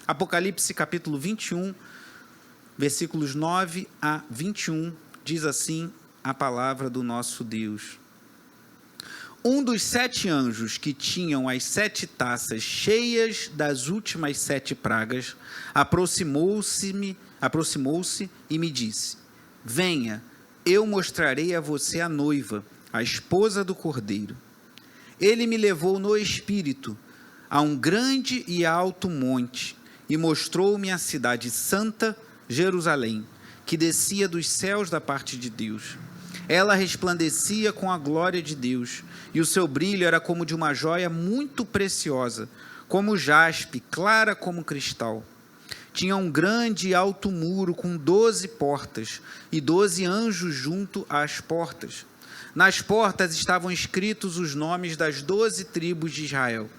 Apocalipse capítulo 21, versículos 9 a 21, diz assim a palavra do nosso Deus. Um dos 7 anjos que tinham as 7 taças cheias das últimas 7 pragas, aproximou-se e me disse: venha, eu mostrarei a você a noiva, a esposa do Cordeiro. Ele me levou no espírito a um grande e alto monte e mostrou-me a cidade santa, Jerusalém, que descia dos céus da parte de Deus. Ela resplandecia com a glória de Deus, e o seu brilho era como de uma joia muito preciosa, como jaspe, clara como cristal. Tinha um grande e alto muro com 12 portas, e 12 anjos junto às portas. Nas portas estavam escritos os nomes das 12 tribos de Israel.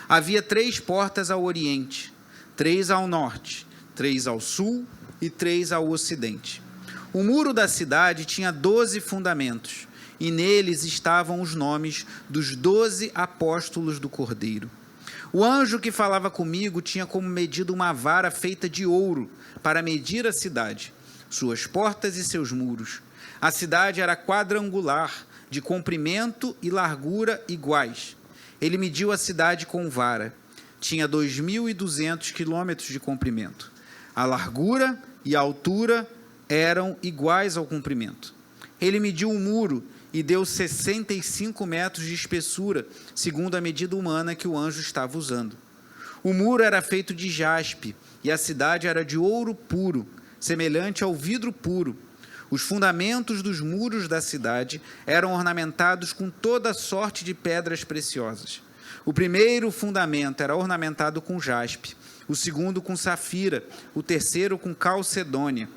Havia 3 portas ao oriente, 3 ao norte, 3 ao sul e 3 ao ocidente. O muro da cidade tinha 12 fundamentos, e neles estavam os nomes dos 12 apóstolos do Cordeiro. O anjo que falava comigo tinha como medida uma vara feita de ouro para medir a cidade, suas portas e seus muros. A cidade era quadrangular, de comprimento e largura iguais. Ele mediu a cidade com vara. Tinha 2.200 quilômetros de comprimento. A largura e a altura eram iguais ao comprimento. Ele mediu o muro e deu 65 metros de espessura, segundo a medida humana que o anjo estava usando. O muro era feito de jaspe, e a cidade era de ouro puro, semelhante ao vidro puro. Os fundamentos dos muros da cidade eram ornamentados com toda sorte de pedras preciosas. O primeiro fundamento era ornamentado com jaspe, o segundo com safira, o terceiro com calcedônia,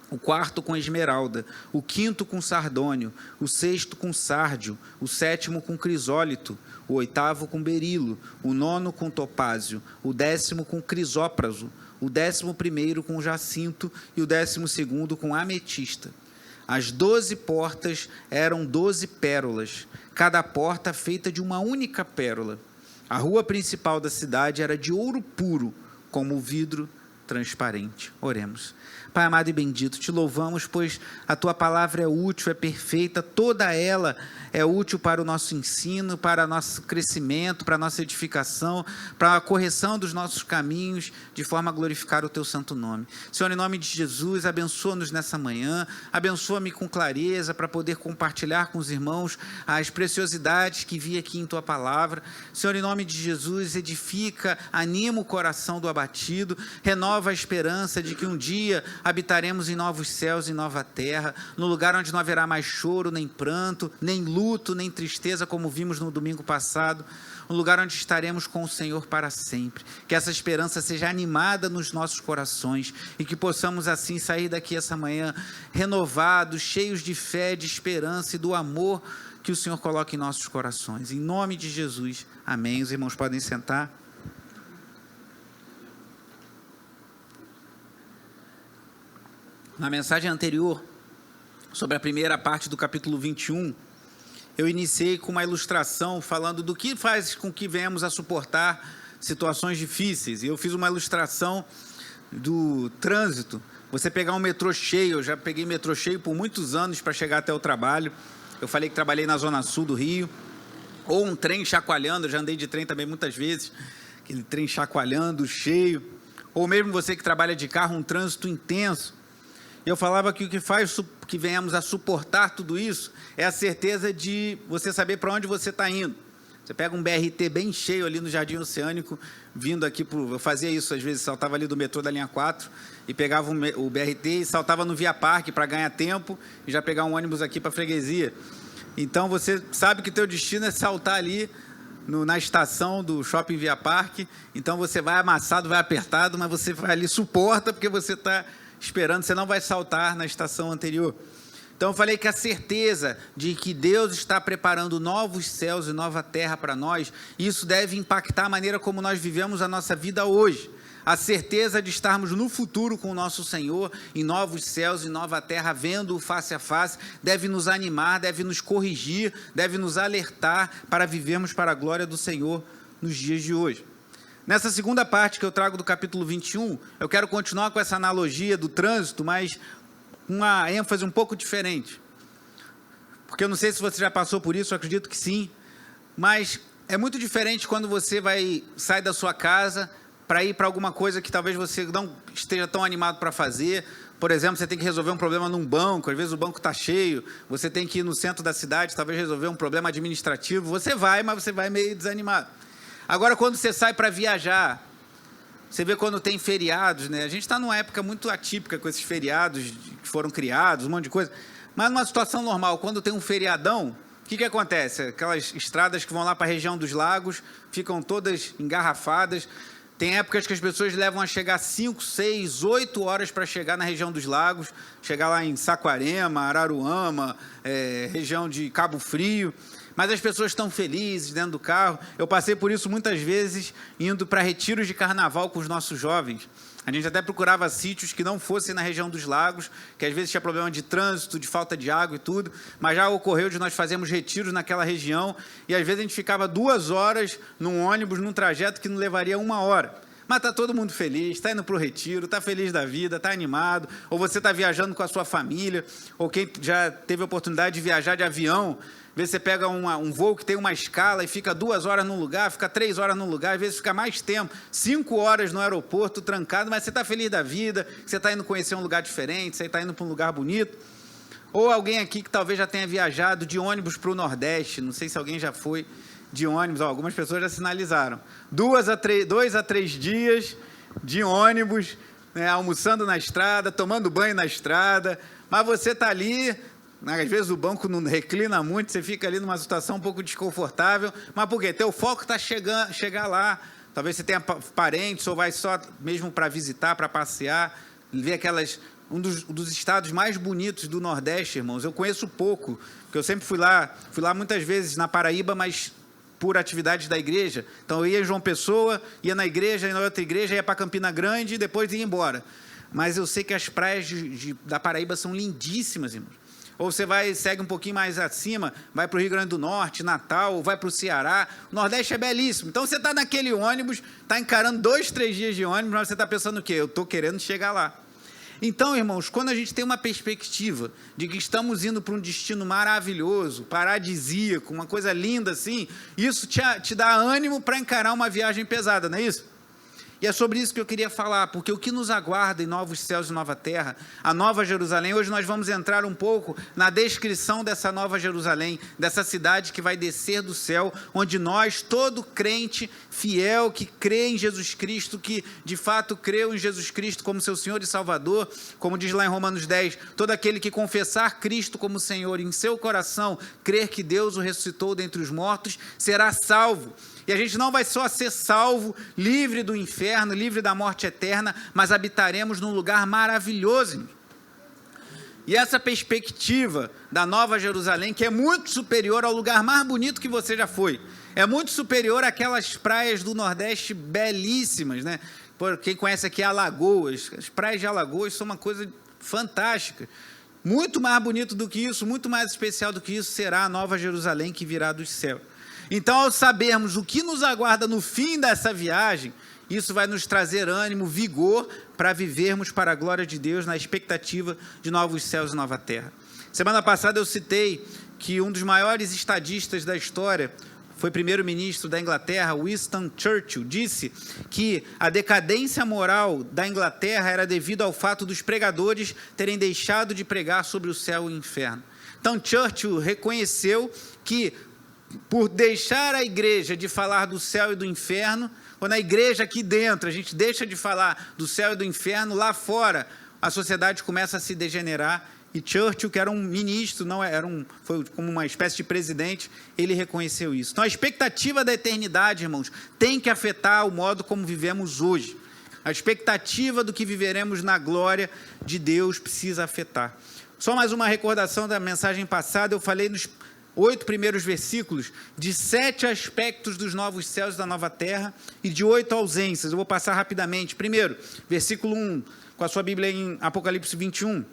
o quarto com esmeralda, o quinto com sardônio, o sexto com sárdio, o sétimo com crisólito, o oitavo com berilo, o nono com topázio, o 10º com crisópraso, o 11º com jacinto e o 12º com ametista. As 12 portas eram 12 pérolas, cada porta feita de uma única pérola. A rua principal da cidade era de ouro puro, como vidro transparente. Oremos. Pai amado e bendito, te louvamos, pois a tua palavra é útil, é perfeita, toda ela é útil para o nosso ensino, para o nosso crescimento, para a nossa edificação, para a correção dos nossos caminhos, de forma a glorificar o teu santo nome. Senhor, em nome de Jesus, abençoa-nos nessa manhã, abençoa-me com clareza para poder compartilhar com os irmãos as preciosidades que vi aqui em tua palavra. Senhor, em nome de Jesus, edifica, anima o coração do abatido, renova a esperança de que um dia habitaremos em novos céus e nova terra, no lugar onde não haverá mais choro, nem pranto, nem luto, nem tristeza, como vimos no domingo passado, um lugar onde estaremos com o Senhor para sempre. Que essa esperança seja animada nos nossos corações e que possamos assim sair daqui essa manhã renovados, cheios de fé, de esperança e do amor que o Senhor coloca em nossos corações. Em nome de Jesus, amém. Os irmãos podem sentar. Na mensagem anterior, sobre a primeira parte do capítulo 21, eu iniciei com uma ilustração falando do que faz com que venhamos a suportar situações difíceis. E eu fiz uma ilustração do trânsito. Você pegar um metrô cheio, eu já peguei metrô cheio por muitos anos para chegar até o trabalho. Eu falei que trabalhei na zona sul do Rio. Ou um trem chacoalhando, eu já andei de trem também muitas vezes. Aquele trem chacoalhando, cheio. Ou mesmo você que trabalha de carro, um trânsito intenso. Eu falava que o que faz que venhamos a suportar tudo isso é a certeza de você saber para onde você está indo. Você pega um BRT bem cheio ali no Jardim Oceânico, vindo aqui, eu fazia isso às vezes, saltava ali do metrô da linha 4 e pegava o BRT e saltava no Via Parque para ganhar tempo e já pegar um ônibus aqui para a freguesia. Então você sabe que o teu destino é saltar ali na estação do Shopping Via Parque, então você vai amassado, vai apertado, mas você vai ali, suporta, porque você está esperando, você não vai saltar na estação anterior. Então eu falei que a certeza de que Deus está preparando novos céus e nova terra para nós, isso deve impactar a maneira como nós vivemos a nossa vida hoje. A certeza de estarmos no futuro com o nosso Senhor, em novos céus e nova terra, vendo-o face a face, deve nos animar, deve nos corrigir, deve nos alertar para vivermos para a glória do Senhor nos dias de hoje. Nessa segunda parte que eu trago do capítulo 21, eu quero continuar com essa analogia do trânsito, mas com uma ênfase um pouco diferente. Porque eu não sei se você já passou por isso, eu acredito que sim, mas é muito diferente quando você sai da sua casa para ir para alguma coisa que talvez você não esteja tão animado para fazer. Por exemplo, você tem que resolver um problema num banco, às vezes o banco está cheio, você tem que ir no centro da cidade, talvez resolver um problema administrativo, você vai, mas você vai meio desanimado. Agora, quando você sai para viajar, você vê quando tem feriados, né? A gente está numa época muito atípica com esses feriados que foram criados, um monte de coisa, mas numa situação normal, quando tem um feriadão, o que acontece? Aquelas estradas que vão lá para a região dos lagos, ficam todas engarrafadas. Tem épocas que as pessoas levam a chegar 5, 6, 8 horas para chegar na região dos lagos, chegar lá em Saquarema, Araruama, região de Cabo Frio, mas as pessoas estão felizes dentro do carro. Eu passei por isso muitas vezes, indo para retiros de carnaval com os nossos jovens. A gente até procurava sítios que não fossem na região dos lagos, que às vezes tinha problema de trânsito, de falta de água e tudo, mas já ocorreu de nós fazermos retiros naquela região, e às vezes a gente ficava 2 horas num ônibus, num trajeto que não levaria 1 hora. Mas está todo mundo feliz, está indo para o retiro, está feliz da vida, está animado, ou você está viajando com a sua família, ou quem já teve a oportunidade de viajar de avião, às vezes você pega um voo que tem uma escala e fica 2 horas num lugar, fica 3 horas num lugar, às vezes fica mais tempo, 5 horas no aeroporto, trancado, mas você está feliz da vida, você está indo conhecer um lugar diferente, você está indo para um lugar bonito. Ou alguém aqui que talvez já tenha viajado de ônibus para o Nordeste, não sei se alguém já foi de ônibus, algumas pessoas já sinalizaram. 2 a 3 dias de ônibus, né, almoçando na estrada, tomando banho na estrada, mas você está ali. Às vezes o banco não reclina muito, você fica ali numa situação um pouco desconfortável, mas por quê? Teu foco está chegar lá, talvez você tenha parentes ou vai só mesmo para visitar, para passear, ver um dos estados mais bonitos do Nordeste, irmãos. Eu conheço pouco, porque eu sempre fui lá muitas vezes na Paraíba, mas por atividades da igreja. Então eu ia em João Pessoa, ia na igreja, ia na outra igreja, ia para Campina Grande e depois ia embora. Mas eu sei que as praias da Paraíba são lindíssimas, irmãos. Ou você segue um pouquinho mais acima, vai para o Rio Grande do Norte, Natal, ou vai para o Ceará. O Nordeste é belíssimo. Então você está naquele ônibus, está encarando 2, 3 dias de ônibus, mas você está pensando o quê? Eu estou querendo chegar lá. Então, irmãos, quando a gente tem uma perspectiva de que estamos indo para um destino maravilhoso, paradisíaco, uma coisa linda assim, isso te dá ânimo para encarar uma viagem pesada, não é isso? E é sobre isso que eu queria falar, porque o que nos aguarda em novos céus e nova terra, a Nova Jerusalém, hoje nós vamos entrar um pouco na descrição dessa Nova Jerusalém, dessa cidade que vai descer do céu, onde nós, todo crente fiel que crê em Jesus Cristo, que de fato creu em Jesus Cristo como seu Senhor e Salvador, como diz lá em Romanos 10, todo aquele que confessar Cristo como Senhor em seu coração, crer que Deus o ressuscitou dentre os mortos, será salvo. E a gente não vai só ser salvo, livre do inferno, livre da morte eterna, mas habitaremos num lugar maravilhoso. E essa perspectiva da Nova Jerusalém, que é muito superior ao lugar mais bonito que você já foi, é muito superior àquelas praias do Nordeste belíssimas, né? Por quem conhece aqui Alagoas, as praias de Alagoas são uma coisa fantástica. Muito mais bonito do que isso, muito mais especial do que isso será a Nova Jerusalém que virá dos céus. Então, ao sabermos o que nos aguarda no fim dessa viagem, isso vai nos trazer ânimo, vigor, para vivermos para a glória de Deus, na expectativa de novos céus e nova terra. Semana passada eu citei que um dos maiores estadistas da história, foi primeiro-ministro da Inglaterra, Winston Churchill, disse que a decadência moral da Inglaterra era devido ao fato dos pregadores terem deixado de pregar sobre o céu e o inferno. Então, Churchill reconheceu que, por deixar a igreja de falar do céu e do inferno, quando a igreja aqui dentro, a gente deixa de falar do céu e do inferno, lá fora, a sociedade começa a se degenerar. E Churchill, que era um ministro, foi como uma espécie de presidente, ele reconheceu isso. Então, a expectativa da eternidade, irmãos, tem que afetar o modo como vivemos hoje. A expectativa do que viveremos na glória de Deus precisa afetar. Só mais uma recordação da mensagem passada, eu falei nos 8 primeiros versículos, de 7 aspectos dos novos céus e da nova terra, e de 8 ausências. Eu vou passar rapidamente. Primeiro, versículo 1, com a sua Bíblia em Apocalipse 21.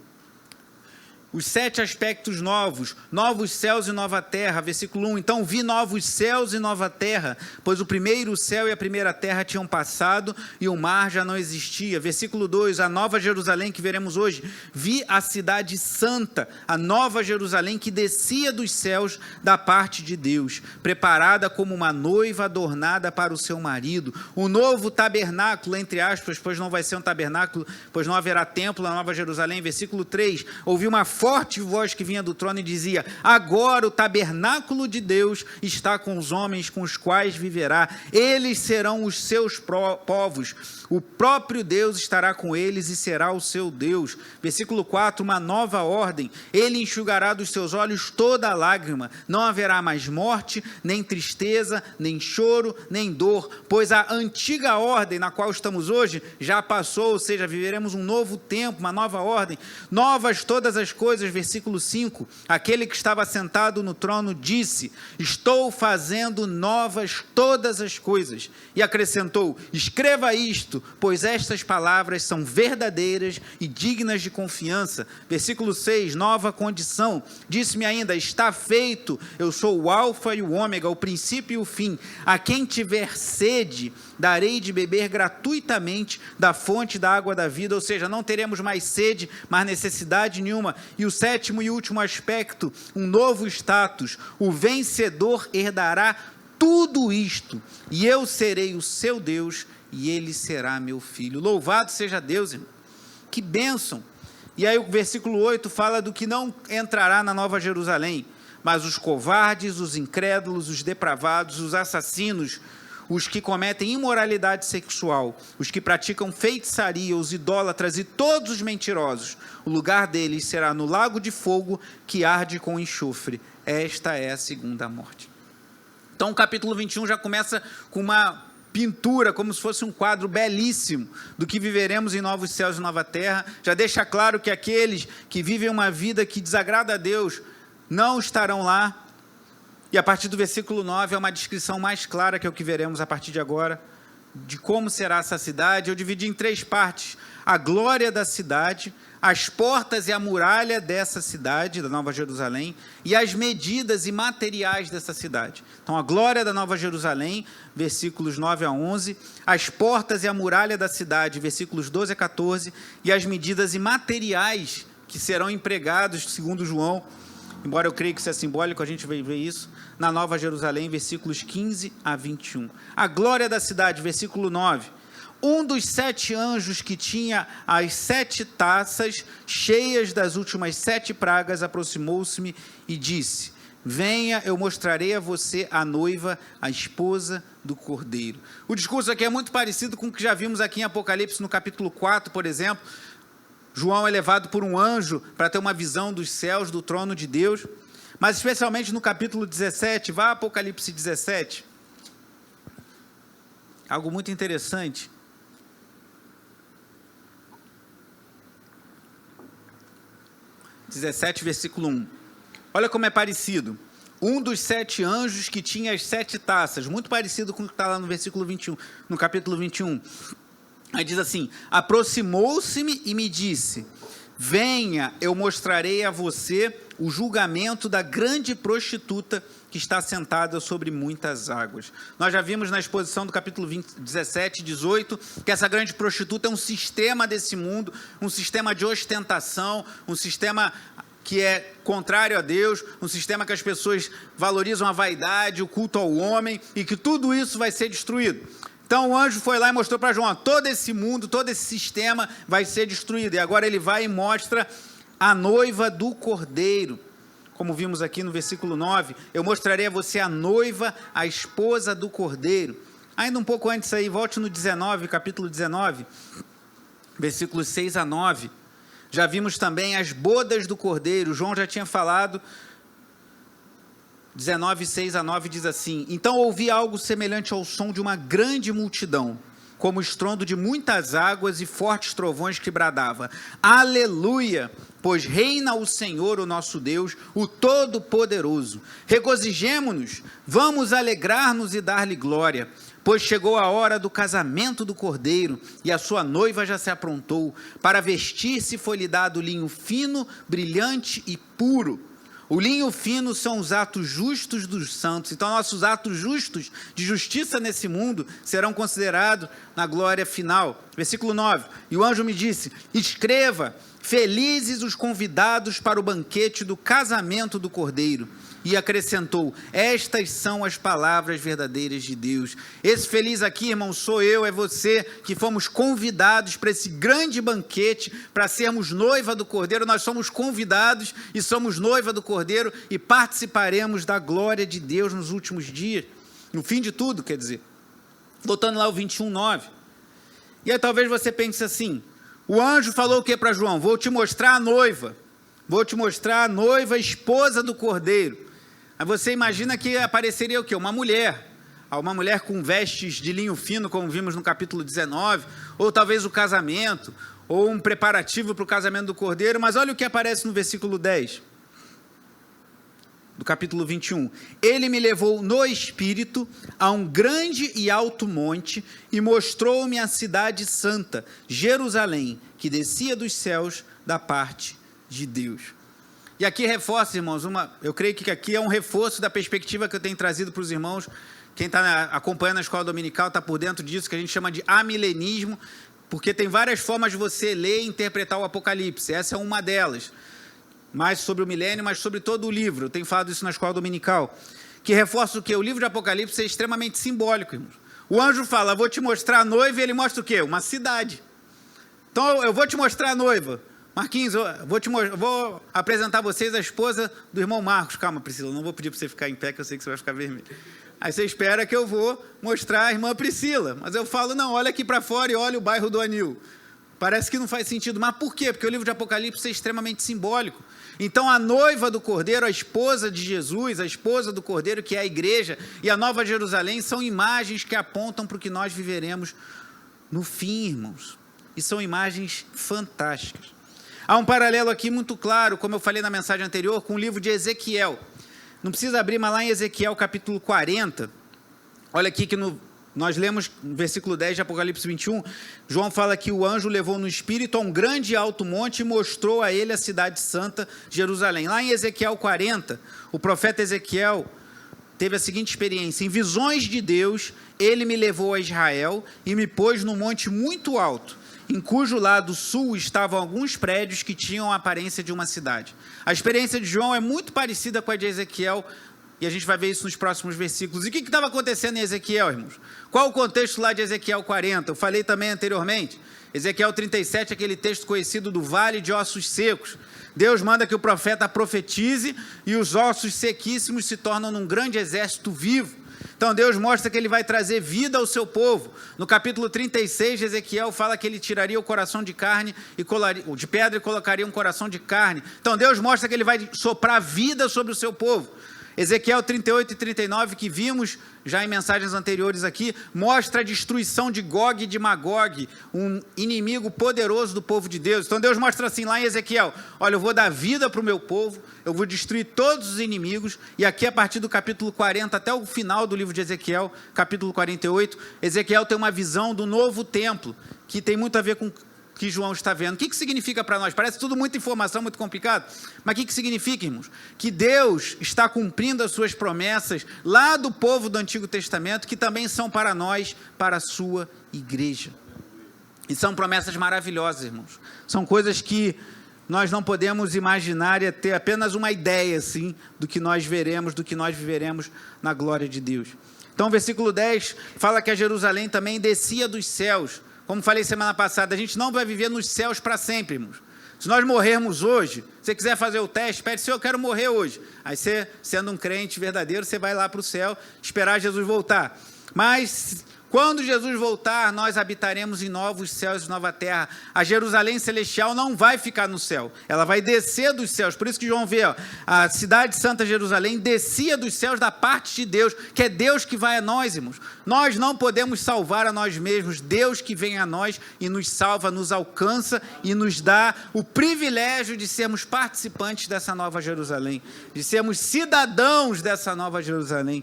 os 7 aspectos novos, novos céus e nova terra, versículo 1, então vi novos céus e nova terra, pois o primeiro céu e a primeira terra tinham passado e o mar já não existia. Versículo 2, a nova Jerusalém que veremos hoje, vi a cidade santa, a nova Jerusalém que descia dos céus da parte de Deus, preparada como uma noiva adornada para o seu marido, o novo tabernáculo, entre aspas, pois não vai ser um tabernáculo, pois não haverá templo na nova Jerusalém. Versículo 3, ouvi uma forte voz que vinha do trono e dizia, agora o tabernáculo de Deus está com os homens com os quais viverá, eles serão os seus povos, o próprio Deus estará com eles e será o seu Deus. Versículo 4, uma nova ordem, ele enxugará dos seus olhos toda a lágrima, não haverá mais morte, nem tristeza, nem choro, nem dor, pois a antiga ordem na qual estamos hoje já passou, ou seja, viveremos um novo tempo, uma nova ordem, novas todas as coisas. Versículo 5, aquele que estava sentado no trono disse, estou fazendo novas todas as coisas, e acrescentou, escreva isto, pois estas palavras são verdadeiras e dignas de confiança. Versículo 6, nova condição, disse-me ainda, está feito, eu sou o alfa e o ômega, o princípio e o fim, a quem tiver sede, darei de beber gratuitamente da fonte da água da vida, ou seja, não teremos mais sede, mais necessidade nenhuma. E o 7º e último aspecto, um novo status, o vencedor herdará tudo isto, e eu serei o seu Deus, e ele será meu filho. Louvado seja Deus, irmão. Que bênção! E aí o versículo 8 fala do que não entrará na Nova Jerusalém, mas os covardes, os incrédulos, os depravados, os assassinos, os que cometem imoralidade sexual, os que praticam feitiçaria, os idólatras e todos os mentirosos, o lugar deles será no lago de fogo que arde com enxofre. Esta é a segunda morte. Então o capítulo 21 já começa com uma pintura, como se fosse um quadro belíssimo do que viveremos em novos céus e nova terra. Já deixa claro que aqueles que vivem uma vida que desagrada a Deus não estarão lá. E a partir do versículo 9 é uma descrição mais clara, que é o que veremos a partir de agora, de como será essa cidade. Eu dividi em 3 partes, a glória da cidade, as portas e a muralha dessa cidade, da Nova Jerusalém, e as medidas e materiais dessa cidade. Então, a glória da Nova Jerusalém, versículos 9 a 11, as portas e a muralha da cidade, versículos 12 a 14, e as medidas e materiais que serão empregados, segundo João, embora eu creia que isso é simbólico, a gente vai ver isso, na Nova Jerusalém, versículos 15 a 21. A glória da cidade, versículo 9. Um dos 7 anjos que tinha as 7 taças cheias das últimas 7 pragas aproximou-se-me e disse, venha, eu mostrarei a você a noiva, a esposa do Cordeiro. O discurso aqui é muito parecido com o que já vimos aqui em Apocalipse, no capítulo 4, por exemplo. João é levado por um anjo para ter uma visão dos céus, do trono de Deus, mas especialmente no capítulo 17, vá a Apocalipse 17, algo muito interessante. Versículo 1, olha como é parecido, um dos 7 anjos que tinha as 7 taças, muito parecido com o que está lá no versículo 21, no capítulo 21, aí diz assim, aproximou-se-me e me disse, venha, eu mostrarei a você o julgamento da grande prostituta que está sentada sobre muitas águas. Nós já vimos na exposição do capítulo 17 e 18, que essa grande prostituta é um sistema desse mundo, um sistema de ostentação, um sistema que é contrário a Deus, um sistema que as pessoas valorizam a vaidade, o culto ao homem, e que tudo isso vai ser destruído. Então o anjo foi lá e mostrou para João, todo esse mundo, todo esse sistema vai ser destruído. E agora ele vai e mostra a noiva do Cordeiro. Como vimos aqui no versículo 9, eu mostrarei a você a noiva, a esposa do Cordeiro. Ainda um pouco antes aí, volte no 19, capítulo 19, versículos 6 a 9. Já vimos também as bodas do Cordeiro. João já tinha falado, 19, 6 a 9 diz assim, então ouvi algo semelhante ao som de uma grande multidão, como o estrondo de muitas águas e fortes trovões que bradava, aleluia, pois reina o Senhor, o nosso Deus, o Todo-Poderoso. Regozijemo-nos, vamos alegrar-nos e dar-lhe glória, pois chegou a hora do casamento do Cordeiro, e a sua noiva já se aprontou. Para vestir-se foi-lhe dado linho fino, brilhante e puro. O linho fino são os atos justos dos santos. Então, nossos atos justos de justiça nesse mundo serão considerados na glória final. Versículo 9. E o anjo me disse: escreva, felizes os convidados para o banquete do casamento do Cordeiro. E acrescentou: estas são as palavras verdadeiras de Deus. Esse feliz aqui, irmão, sou eu, é você, que fomos convidados para esse grande banquete, para sermos noiva do Cordeiro. Nós somos convidados e somos noiva do Cordeiro e participaremos da glória de Deus nos últimos dias, no fim de tudo, quer dizer. Voltando lá ao 21:9. E aí talvez você pense assim: o anjo falou o que para João? Vou te mostrar a noiva. Vou te mostrar a noiva, a esposa do Cordeiro. Aí você imagina que apareceria o quê? Uma mulher com vestes de linho fino, como vimos no capítulo 19, ou talvez o casamento, ou um preparativo para o casamento do Cordeiro. Mas olha o que aparece no versículo 10, do capítulo 21. Ele me levou no Espírito a um grande e alto monte e mostrou-me a cidade santa, Jerusalém, que descia dos céus da parte de Deus. E aqui reforça, irmãos, eu creio que aqui é um reforço da perspectiva que eu tenho trazido para os irmãos. Quem está acompanhando a escola dominical está por dentro disso, que a gente chama de amilenismo, porque tem várias formas de você ler e interpretar o Apocalipse. Essa é uma delas. Mais sobre o milênio, mas sobre todo o livro. Eu tenho falado isso na escola dominical. Que reforça o quê? O livro de Apocalipse é extremamente simbólico, irmãos. O anjo fala: vou te mostrar a noiva, e ele mostra o quê? Uma cidade. Então, eu vou te mostrar a noiva. Marquinhos, vou apresentar a vocês a esposa do irmão Marcos. Calma, Priscila, não vou pedir para você ficar em pé, que eu sei que você vai ficar vermelho. Aí você espera que eu vou mostrar a irmã Priscila. Mas eu falo: não, olha aqui para fora e olha o bairro do Anil. Parece que não faz sentido. Mas por quê? Porque o livro de Apocalipse é extremamente simbólico. Então, a noiva do Cordeiro, a esposa de Jesus, a esposa do Cordeiro, que é a igreja, e a Nova Jerusalém, são imagens que apontam para o que nós viveremos no fim, irmãos. E são imagens fantásticas. Há um paralelo aqui muito claro, como eu falei na mensagem anterior, com o livro de Ezequiel. Não precisa abrir, mas lá em Ezequiel capítulo 40, olha aqui que nós lemos no versículo 10 de Apocalipse 21, João fala que o anjo levou no Espírito a um grande e alto monte e mostrou a ele a cidade santa, Jerusalém. Lá em Ezequiel 40, o profeta Ezequiel teve a seguinte experiência: em visões de Deus, ele me levou a Israel e me pôs num monte muito alto, em cujo lado sul estavam alguns prédios que tinham a aparência de uma cidade. A experiência de João é muito parecida com a de Ezequiel, e a gente vai ver isso nos próximos versículos. E o que estava acontecendo em Ezequiel, irmãos? Qual o contexto lá de Ezequiel 40? Eu falei também anteriormente. Ezequiel 37, aquele texto conhecido do vale de ossos secos. Deus manda que o profeta profetize e os ossos sequíssimos se tornam num grande exército vivo. Então Deus mostra que ele vai trazer vida ao seu povo. No capítulo 36, Ezequiel fala que ele tiraria o coração de pedra e colocaria um coração de carne. Então Deus mostra que ele vai soprar vida sobre o seu povo. Ezequiel 38 e 39, que vimos já em mensagens anteriores aqui, mostra a destruição de Gog e de Magog, um inimigo poderoso do povo de Deus. Então Deus mostra assim lá em Ezequiel: olha, eu vou dar vida para o meu povo, eu vou destruir todos os inimigos. E aqui a partir do capítulo 40 até o final do livro de Ezequiel, capítulo 48, Ezequiel tem uma visão do novo templo, que tem muito a ver com que João está vendo. O que significa para nós? Parece tudo muita informação, muito complicado. Mas o que significa, irmãos? Que Deus está cumprindo as suas promessas lá do povo do Antigo Testamento, que também são para nós, para a sua igreja. E são promessas maravilhosas, irmãos. São coisas que nós não podemos imaginar e ter apenas uma ideia, assim, do que nós veremos, do que nós viveremos na glória de Deus. Então, o versículo 10 fala que a Jerusalém também descia dos céus. Como falei semana passada, a gente não vai viver nos céus para sempre, irmãos. Se nós morrermos hoje, se você quiser fazer o teste, pede: Senhor, eu quero morrer hoje. Aí você, sendo um crente verdadeiro, você vai lá para o céu, esperar Jesus voltar. Mas quando Jesus voltar, nós habitaremos em novos céus e nova terra. A Jerusalém celestial não vai ficar no céu, ela vai descer dos céus. Por isso que João vê, a cidade santa Jerusalém descia dos céus da parte de Deus, que é Deus que vai a nós, irmãos. Nós não podemos salvar a nós mesmos. Deus que vem a nós e nos salva, nos alcança e nos dá o privilégio de sermos participantes dessa nova Jerusalém, de sermos cidadãos dessa nova Jerusalém.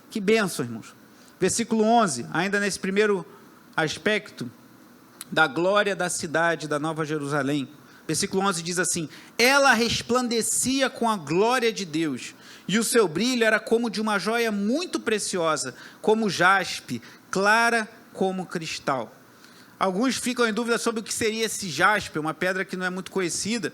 Que bênção, irmãos. Versículo 11, ainda nesse primeiro aspecto da glória da cidade da Nova Jerusalém. Versículo 11 diz assim: ela resplandecia com a glória de Deus, e o seu brilho era como de uma joia muito preciosa, como jaspe, clara como cristal. Alguns ficam em dúvida sobre o que seria esse jaspe, uma pedra que não é muito conhecida.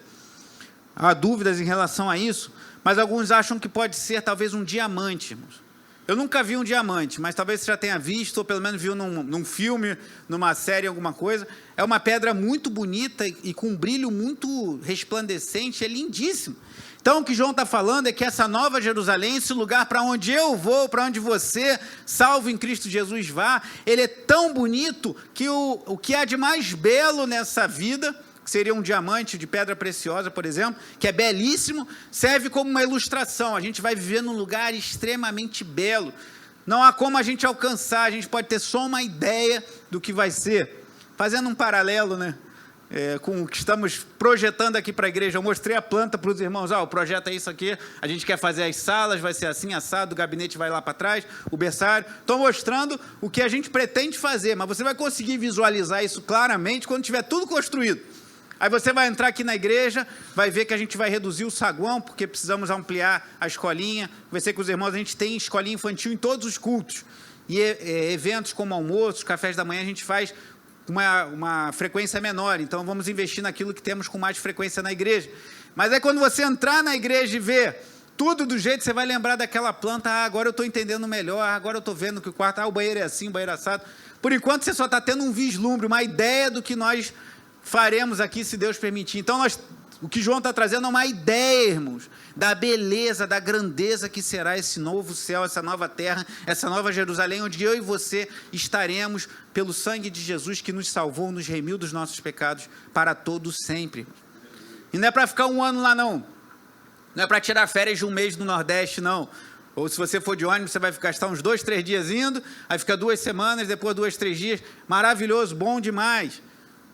Há dúvidas em relação a isso, mas alguns acham que pode ser talvez um diamante, irmãos. Eu nunca vi um diamante, mas talvez você já tenha visto, ou pelo menos viu num filme, numa série, alguma coisa. É uma pedra muito bonita e com um brilho muito resplandecente, é lindíssimo. Então, o que João está falando é que essa Nova Jerusalém, esse lugar para onde eu vou, para onde você, salvo em Cristo Jesus, vá, ele é tão bonito que o que há de mais belo nessa vida, que seria um diamante de pedra preciosa, por exemplo, que é belíssimo, serve como uma ilustração. A gente vai viver num lugar extremamente belo. Não há como a gente alcançar, a gente pode ter só uma ideia do que vai ser. Fazendo um paralelo, né? Com o que estamos projetando aqui para a igreja. Eu mostrei a planta para os irmãos. O projeto é isso aqui, a gente quer fazer as salas, vai ser assim, assado, o gabinete vai lá para trás, o berçário. Estou mostrando o que a gente pretende fazer, mas você vai conseguir visualizar isso claramente quando tiver tudo construído. Aí você vai entrar aqui na igreja, vai ver que a gente vai reduzir o saguão, porque precisamos ampliar a escolinha. Vai ser com os irmãos, a gente tem escolinha infantil em todos os cultos. E eventos como almoços, cafés da manhã, a gente faz uma frequência menor. Então, vamos investir naquilo que temos com mais frequência na igreja. Mas é quando você entrar na igreja e ver tudo do jeito, você vai lembrar daquela planta. Agora eu estou entendendo melhor, agora eu estou vendo que o quarto, o banheiro é assim, o banheiro é assado. Por enquanto, você só está tendo um vislumbre, uma ideia do que nós faremos aqui, se Deus permitir. Então, o que João está trazendo é uma ideia, irmãos, da beleza, da grandeza que será esse novo céu, essa nova terra, essa nova Jerusalém, onde eu e você estaremos pelo sangue de Jesus que nos salvou, nos remiu dos nossos pecados para todo sempre. E não é para ficar um ano lá, não. Não é para tirar férias de um mês no Nordeste, não. Ou se você for de ônibus, você vai gastar uns 2, 3 dias indo, aí fica 2 semanas, depois 2, 3 dias. Maravilhoso, bom demais.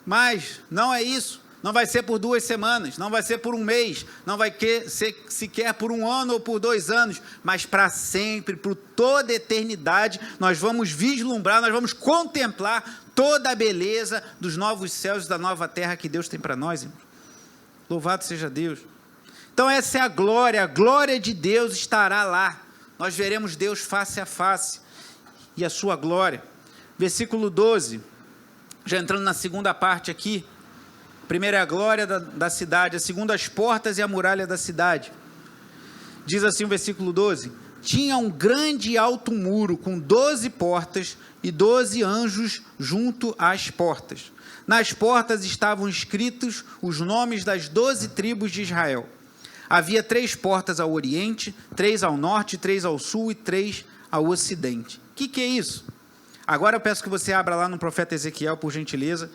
Mas não é isso, não vai ser por 2 semanas, não vai ser por um mês, não vai ser sequer por um ano ou por 2 anos, mas para sempre, por toda a eternidade, nós vamos vislumbrar, nós vamos contemplar toda a beleza dos novos céus e da nova terra que Deus tem para nós, irmãos. Louvado seja Deus. Então essa é a glória de Deus estará lá, nós veremos Deus face a face e a sua glória. Versículo 12. Já entrando na segunda parte aqui, primeiro é a glória da cidade, a segunda as portas e a muralha da cidade. Diz assim o versículo 12: tinha um grande e alto muro com 12 portas e 12 anjos junto às portas. Nas portas estavam escritos os nomes das 12 tribos de Israel. Havia 3 portas ao oriente, 3 ao norte, 3 ao sul e 3 ao ocidente. O que é isso? Agora eu peço que você abra lá no profeta Ezequiel, por gentileza,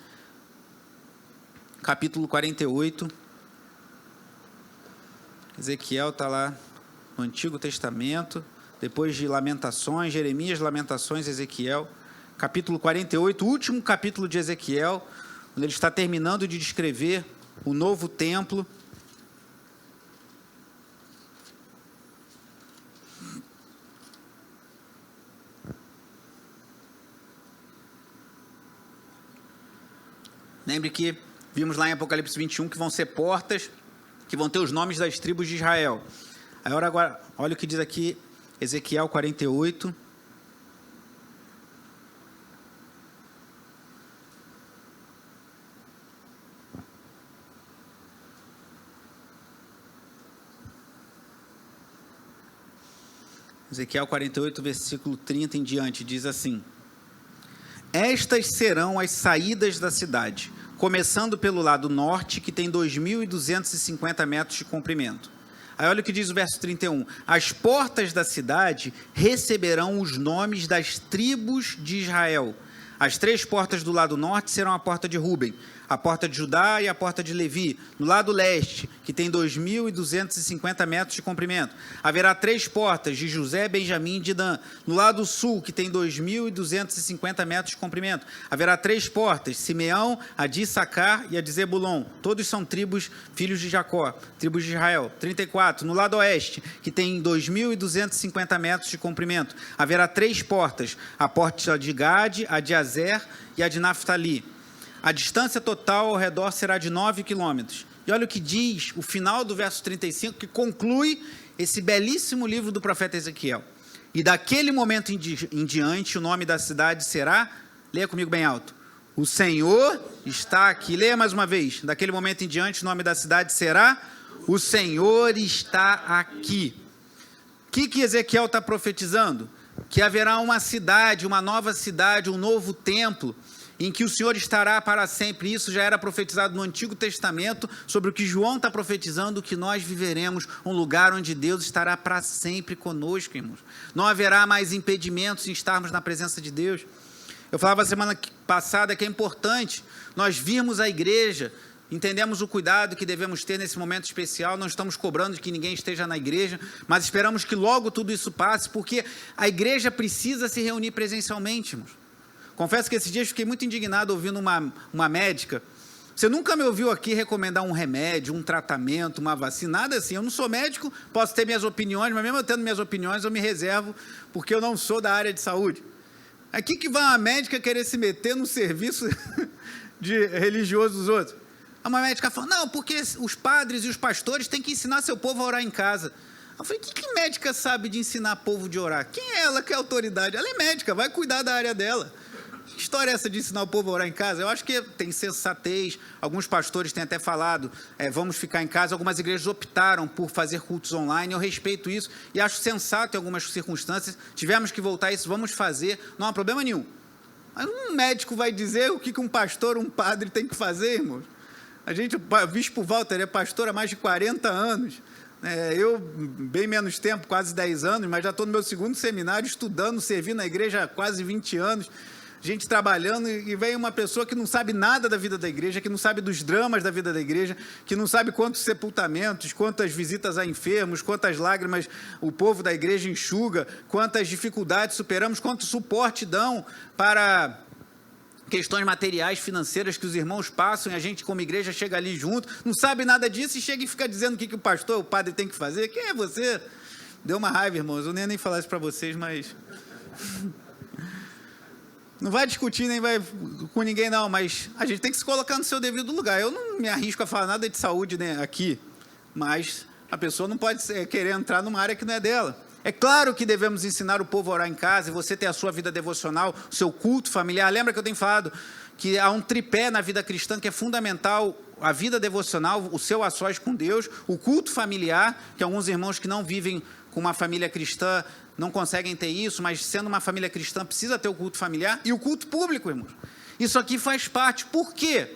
capítulo 48. Ezequiel está lá no Antigo Testamento, depois de Lamentações, Jeremias, Lamentações, Ezequiel. Capítulo 48, o último capítulo de Ezequiel, onde ele está terminando de descrever o novo templo. Lembre que vimos lá em Apocalipse 21 que vão ser portas, que vão ter os nomes das tribos de Israel. Agora, olha o que diz aqui, Ezequiel 48. Ezequiel 48, versículo 30 em diante, diz assim: estas serão as saídas da cidade, começando pelo lado norte, que tem 2.250 metros de comprimento. Aí olha o que diz o verso 31. As portas da cidade receberão os nomes das tribos de Israel. As 3 portas do lado norte serão a porta de Ruben, a porta de Judá e a porta de Levi. No lado leste, que tem 2.250 metros de comprimento, haverá 3 portas de José, Benjamim e de Dan. No lado sul, que tem 2.250 metros de comprimento, haverá 3 portas, Simeão, a de Issacar e a de Zebulon. Todos são tribos, filhos de Jacó, tribos de Israel. 34. No lado oeste, que tem 2.250 metros de comprimento, haverá 3 portas, a porta de Gade, a de Azer e a de Naftali. A distância total ao redor será de 9 quilômetros. E olha o que diz o final do verso 35, que conclui esse belíssimo livro do profeta Ezequiel. E daquele momento em diante, o nome da cidade será, leia comigo bem alto, o Senhor está aqui. Leia mais uma vez. Daquele momento em diante, o nome da cidade será, o Senhor está aqui. O que Ezequiel está profetizando? Que haverá uma cidade, uma nova cidade, um novo templo, em que o Senhor estará para sempre. Isso já era profetizado no Antigo Testamento, sobre o que João está profetizando, que nós viveremos um lugar onde Deus estará para sempre conosco, irmãos. Não haverá mais impedimentos em estarmos na presença de Deus. Eu falava semana passada que é importante nós virmos a igreja, entendemos o cuidado que devemos ter nesse momento especial, não estamos cobrando de que ninguém esteja na igreja, mas esperamos que logo tudo isso passe, porque a igreja precisa se reunir presencialmente, irmãos. Confesso que esses dias fiquei muito indignado ouvindo uma médica. Você nunca me ouviu aqui recomendar um remédio, um tratamento, uma vacina, nada assim. Eu não sou médico, posso ter minhas opiniões, mas mesmo eu tendo minhas opiniões, eu me reservo, porque eu não sou da área de saúde. Aqui que vai uma médica querer se meter no serviço de religioso dos outros. Uma médica fala, não, porque os padres e os pastores têm que ensinar seu povo a orar em casa. Eu falei, que médica sabe de ensinar o povo de orar? Quem é ela que é autoridade? Ela é médica, vai cuidar da área dela. Que história é essa de ensinar o povo a orar em casa? Eu acho que tem sensatez. Alguns pastores têm até falado, vamos ficar em casa. Algumas igrejas optaram por fazer cultos online. Eu respeito isso e acho sensato em algumas circunstâncias. Tivemos que voltar a isso, vamos fazer. Não há problema nenhum. Mas um médico vai dizer o que um pastor, um padre tem que fazer, irmãos? O bispo Walter é pastor há mais de 40 anos. Eu, bem menos tempo, quase 10 anos, mas já estou no meu 2º seminário, estudando, servindo na igreja há quase 20 anos. Gente trabalhando, e vem uma pessoa que não sabe nada da vida da igreja, que não sabe dos dramas da vida da igreja, que não sabe quantos sepultamentos, quantas visitas a enfermos, quantas lágrimas o povo da igreja enxuga, quantas dificuldades superamos, quanto suporte dão para questões materiais, financeiras que os irmãos passam, e a gente como igreja chega ali junto, não sabe nada disso e chega e fica dizendo o que o pastor, o padre tem que fazer. Quem é você? Deu uma raiva, irmãos, eu nem falar isso para vocês, mas... Não vai discutir, nem vai com ninguém, não, mas a gente tem que se colocar no seu devido lugar. Eu não me arrisco a falar nada de saúde, né, aqui, mas a pessoa não pode querer entrar numa área que não é dela. É claro que devemos ensinar o povo a orar em casa, e você ter a sua vida devocional, o seu culto familiar. Lembra que eu tenho falado que há um tripé na vida cristã que é fundamental: a vida devocional, o seu a sós com Deus, o culto familiar, que alguns irmãos que não vivem com uma família cristã não conseguem ter isso, mas sendo uma família cristã precisa ter o culto familiar, e o culto público, irmãos. Isso aqui faz parte. Por quê?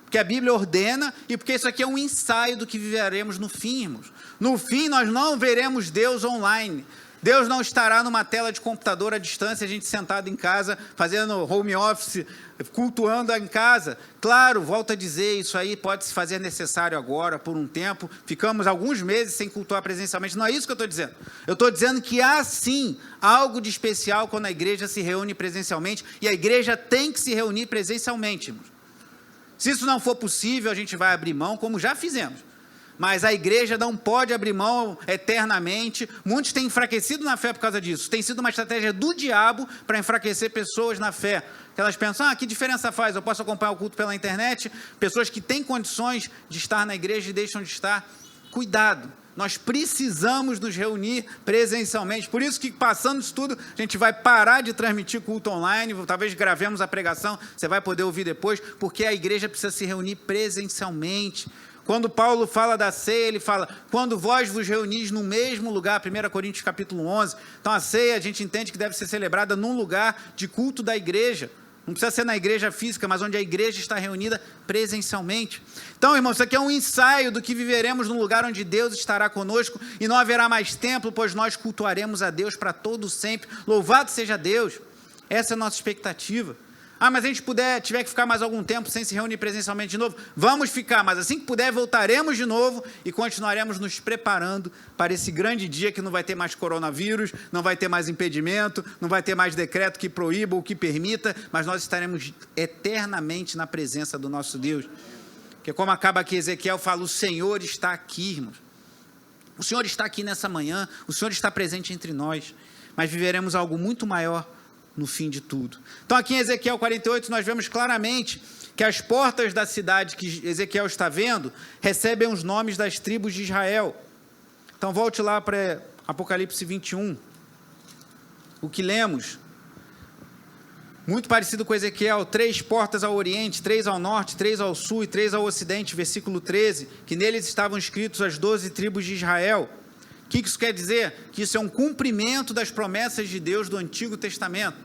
Porque a Bíblia ordena, e porque isso aqui é um ensaio do que viveremos no fim, irmãos. No fim, nós não veremos Deus online. Deus não estará numa tela de computador à distância, a gente sentado em casa, fazendo home office, cultuando em casa. Claro, volto a dizer, isso aí pode se fazer necessário agora, por um tempo. Ficamos alguns meses sem cultuar presencialmente. Não é isso que eu estou dizendo. Eu estou dizendo que há, sim, algo de especial quando a igreja se reúne presencialmente, e a igreja tem que se reunir presencialmente, irmãos. Se isso não for possível, a gente vai abrir mão, como já fizemos. Mas a igreja não pode abrir mão eternamente. Muitos têm enfraquecido na fé por causa disso. Tem sido uma estratégia do diabo para enfraquecer pessoas na fé. Elas pensam, que diferença faz? Eu posso acompanhar o culto pela internet? Pessoas que têm condições de estar na igreja e deixam de estar. Cuidado, nós precisamos nos reunir presencialmente. Por isso que, passando isso tudo, a gente vai parar de transmitir culto online. Talvez gravemos a pregação, você vai poder ouvir depois, porque a igreja precisa se reunir presencialmente. Quando Paulo fala da ceia, ele fala, quando vós vos reunis no mesmo lugar, 1 Coríntios capítulo 11. Então a ceia a gente entende que deve ser celebrada num lugar de culto da igreja. Não precisa ser na igreja física, mas onde a igreja está reunida presencialmente. Então, irmãos, isso aqui é um ensaio do que viveremos num lugar onde Deus estará conosco, e não haverá mais templo, pois nós cultuaremos a Deus para todo sempre. Louvado seja Deus. Essa é a nossa expectativa. Ah, mas a gente tiver que ficar mais algum tempo sem se reunir presencialmente de novo, vamos ficar, mas assim que puder voltaremos de novo e continuaremos nos preparando para esse grande dia que não vai ter mais coronavírus, não vai ter mais impedimento, não vai ter mais decreto que proíba ou que permita, mas nós estaremos eternamente na presença do nosso Deus. Porque como acaba aqui Ezequiel fala, o Senhor está aqui, irmãos. O Senhor está aqui nessa manhã, o Senhor está presente entre nós, mas viveremos algo muito maior no fim de tudo. Então aqui em Ezequiel 48 nós vemos claramente que as portas da cidade que Ezequiel está vendo recebem os nomes das tribos de Israel. Então volte lá para Apocalipse 21, o que lemos, muito parecido com Ezequiel, 3 portas ao oriente, 3 ao norte, 3 ao sul e 3 ao ocidente, versículo 13, que neles estavam escritos as 12 tribos de Israel. O que isso quer dizer? Que isso é um cumprimento das promessas de Deus do Antigo Testamento.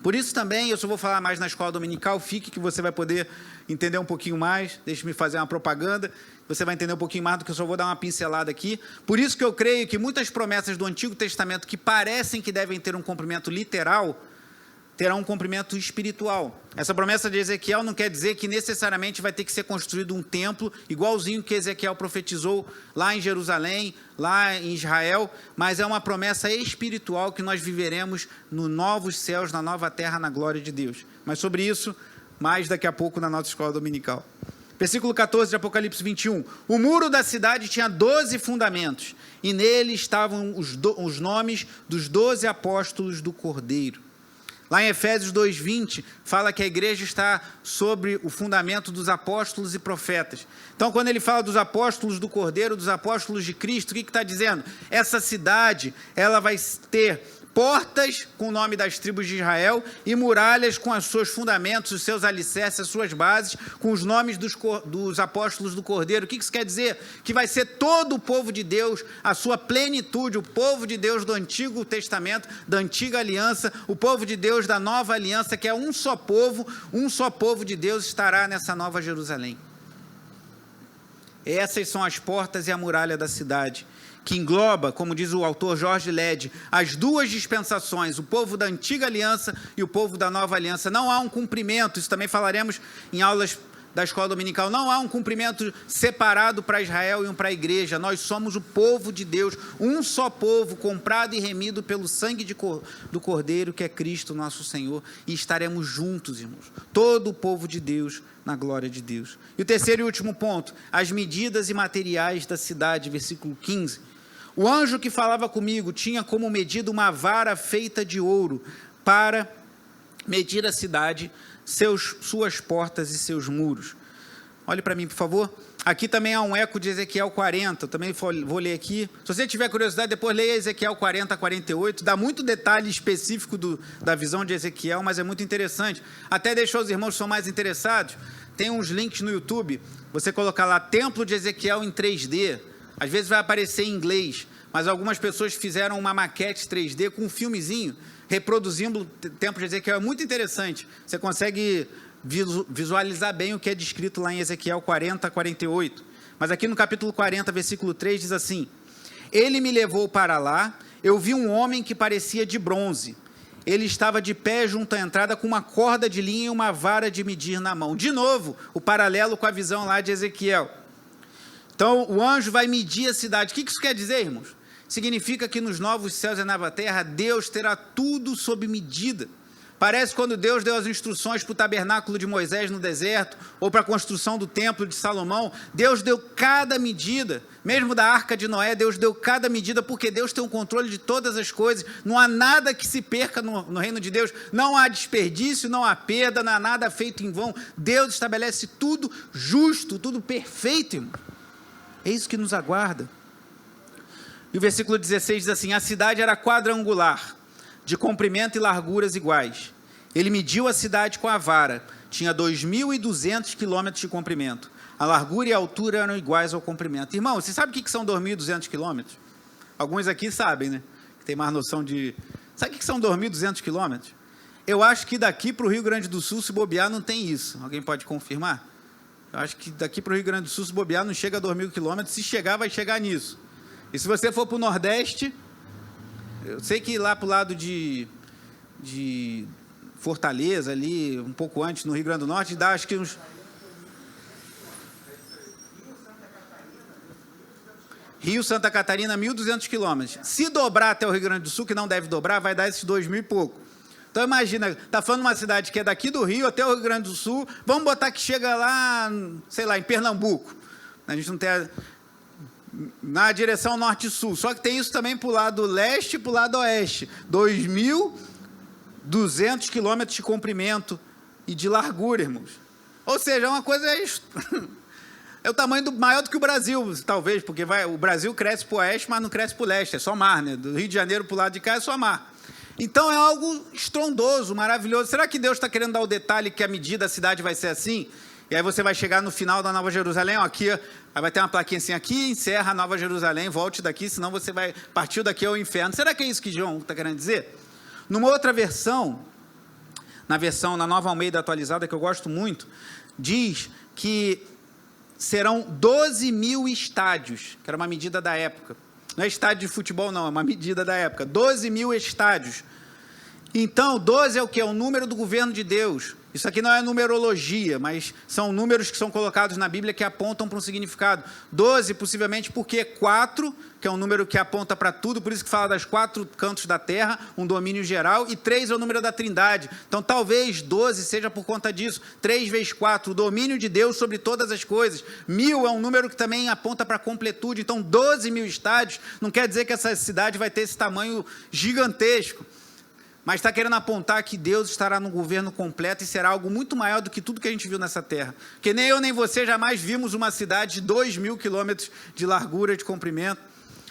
Por isso também, eu só vou falar mais na escola dominical, fique que você vai poder entender um pouquinho mais, deixe-me fazer uma propaganda, você vai entender um pouquinho mais do que eu só vou dar uma pincelada aqui. Por isso que eu creio que muitas promessas do Antigo Testamento que parecem que devem ter um cumprimento literal, terá um cumprimento espiritual. Essa promessa de Ezequiel não quer dizer que necessariamente vai ter que ser construído um templo, igualzinho que Ezequiel profetizou lá em Jerusalém, lá em Israel, mas é uma promessa espiritual que nós viveremos nos novos céus, na nova terra, na glória de Deus. Mas sobre isso, mais daqui a pouco na nossa escola dominical. Versículo 14 de Apocalipse 21. O muro da cidade tinha 12 fundamentos, e nele estavam os nomes dos 12 apóstolos do Cordeiro. Lá em Efésios 2:20, fala que a igreja está sobre o fundamento dos apóstolos e profetas. Então, quando ele fala dos apóstolos do Cordeiro, dos apóstolos de Cristo, o que está dizendo? Essa cidade, ela vai ter portas com o nome das tribos de Israel e muralhas com os seus fundamentos, os seus alicerces, as suas bases, com os nomes dos apóstolos do Cordeiro. O que isso quer dizer? Que vai ser todo o povo de Deus, a sua plenitude, o povo de Deus do Antigo Testamento, da Antiga Aliança, o povo de Deus da Nova Aliança, que é um só povo de Deus estará nessa Nova Jerusalém. Essas são as portas e a muralha da cidade, que engloba, como diz o autor Jorge Led, as duas dispensações, o povo da Antiga Aliança e o povo da Nova Aliança. Não há um cumprimento, isso também falaremos em aulas da escola dominical, não há um cumprimento separado para Israel e um para a igreja. Nós somos o povo de Deus, um só povo, comprado e remido pelo sangue do Cordeiro, que é Cristo nosso Senhor, e estaremos juntos, irmãos, todo o povo de Deus, na glória de Deus. E o terceiro e último ponto, as medidas e materiais da cidade, versículo 15. O anjo que falava comigo tinha como medida uma vara feita de ouro para medir a cidade, suas portas e seus muros. Olhe para mim, por favor. Aqui também há um eco de Ezequiel 40, eu também vou ler aqui. Se você tiver curiosidade, depois leia Ezequiel 40 a 48, dá muito detalhe específico da visão de Ezequiel, mas é muito interessante. Até deixou os irmãos que são mais interessados, tem uns links no YouTube, você colocar lá Templo de Ezequiel em 3D, às vezes vai aparecer em inglês, mas algumas pessoas fizeram uma maquete 3D com um filmezinho, reproduzindo o Templo de Ezequiel, é muito interessante, você consegue visualizar bem o que é descrito lá em Ezequiel 40 a 48, mas aqui no capítulo 40, versículo 3, diz assim: ele me levou para lá, eu vi um homem que parecia de bronze, ele estava de pé junto à entrada com uma corda de linha e uma vara de medir na mão. De novo, o paralelo com a visão lá de Ezequiel. Então, o anjo vai medir a cidade. O que isso quer dizer, irmãos? Significa que nos novos céus e na nova terra, Deus terá tudo sob medida. Parece quando Deus deu as instruções para o tabernáculo de Moisés no deserto, ou para a construção do templo de Salomão, Deus deu cada medida, mesmo da arca de Noé, Deus deu cada medida, porque Deus tem o controle de todas as coisas, não há nada que se perca no reino de Deus, não há desperdício, não há perda, não há nada feito em vão, Deus estabelece tudo justo, tudo perfeito, irmão. É isso que nos aguarda. E o versículo 16 diz assim: a cidade era quadrangular, de comprimento e larguras iguais. Ele mediu a cidade com a vara, tinha 2.200 quilômetros de comprimento. A largura e a altura eram iguais ao comprimento. Irmão, você sabe o que são 2.200 quilômetros? Alguns aqui sabem, né? Tem mais noção de... Sabe o que são 2.200 quilômetros? Eu acho que daqui para o Rio Grande do Sul, se bobear, não tem isso. Alguém pode confirmar? Eu acho que daqui para o Rio Grande do Sul, se bobear, não chega a 2.000 quilômetros. Se chegar, vai chegar nisso. E se você for para o Nordeste... Eu sei que lá para o lado de Fortaleza, ali, um pouco antes, no Rio Grande do Norte, dá acho que uns... Rio, Santa Catarina, 1.200 quilômetros. Se dobrar até o Rio Grande do Sul, que não deve dobrar, vai dar esses 2.000 e pouco. Então, imagina, está falando de uma cidade que é daqui do Rio até o Rio Grande do Sul, vamos botar que chega lá, sei lá, em Pernambuco. A gente não tem... na direção norte e sul. Só que tem isso também para o lado leste e para o lado oeste. 2.200 quilômetros de comprimento e de largura, irmãos. Ou seja, é uma coisa... é o tamanho maior do que o Brasil, talvez, porque o Brasil cresce para o oeste, mas não cresce para o leste, é só mar, né? Do Rio de Janeiro para o lado de cá é só mar. Então é algo estrondoso, maravilhoso. Será que Deus está querendo dar o detalhe que a medida da cidade vai ser assim? E aí você vai chegar no final da Nova Jerusalém, ó, aqui, aí vai ter uma plaquinha assim, aqui encerra a Nova Jerusalém, volte daqui, senão você vai partir daqui ao inferno. Será que é isso que João está querendo dizer? Numa outra versão, na Nova Almeida atualizada, que eu gosto muito, diz que serão 12.000 estádios, que era uma medida da época. Não é estádio de futebol, não, é uma medida da época. 12.000 estádios. Então, 12 é o quê? É o número do governo de Deus. Isso aqui não é numerologia, mas são números que são colocados na Bíblia que apontam para um significado. 12, possivelmente, porque 4, que é um número que aponta para tudo, por isso que fala das 4 cantos da terra, um domínio geral, e 3 é o número da Trindade. Então, talvez 12 seja por conta disso. 3 vezes 4, o domínio de Deus sobre todas as coisas. 1.000 é um número que também aponta para a completude. Então, 12.000 estádios não quer dizer que essa cidade vai ter esse tamanho gigantesco. Mas está querendo apontar que Deus estará no governo completo e será algo muito maior do que tudo que a gente viu nessa terra. Porque nem eu nem você jamais vimos uma cidade de 2.000 quilômetros de largura, de comprimento.